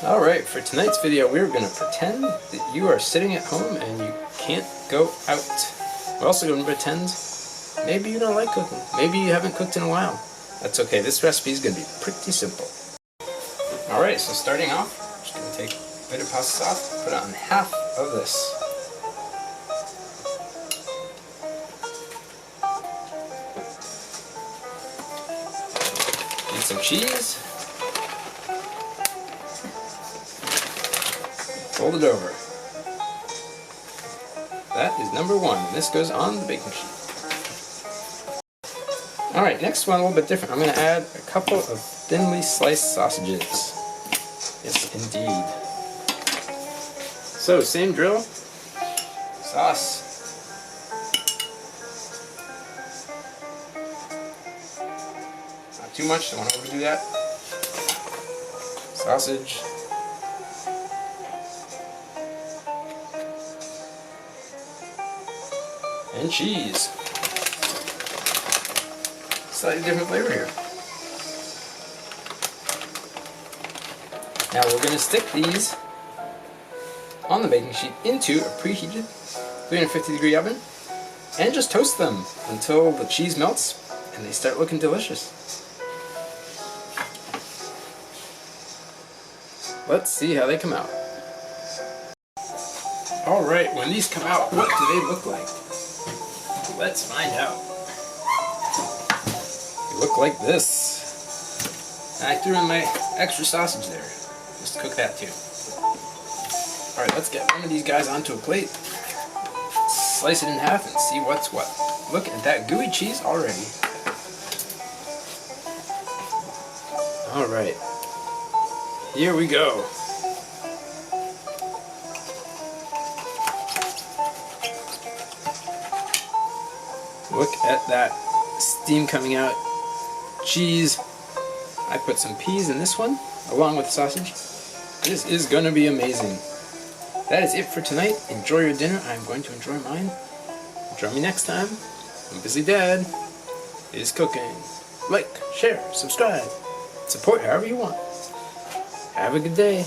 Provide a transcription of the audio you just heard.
Alright, for tonight's video we're going to pretend that you are sitting at home and you can't go out. We're also going to pretend maybe you don't like cooking. Maybe you haven't cooked in a while. That's okay, this recipe is going to be pretty simple. Alright, so starting off, I'm just going to take a bit of pasta sauce, put it on half of this. Need some cheese. Fold it over. That is number one. This goes on the baking sheet. Alright, next one a little bit different. I'm going to add a couple of thinly sliced sausages. Yes, indeed. So, same drill. Sauce. Not too much, don't want to overdo that. Sausage. And cheese. Slightly different flavor here. Now we're going to stick these on the baking sheet into a preheated 350-degree oven and just toast them until the cheese melts and they start looking delicious. Let's see how they come out. Alright, when these come out, what do they look like? Let's find out. They look like this. And I threw in my extra sausage there. Just to cook that too. Alright, let's get one of these guys onto a plate. Slice it in half and see what's what. Look at that gooey cheese already. Alright. Here we go. Look at that steam coming out. Cheese. I put some peas in this one, along with the sausage. This is going to be amazing. That is it for tonight. Enjoy your dinner. I'm going to enjoy mine. Join me next time. I'm Busy Dad is cooking. Like, share, subscribe. Support however you want. Have a good day.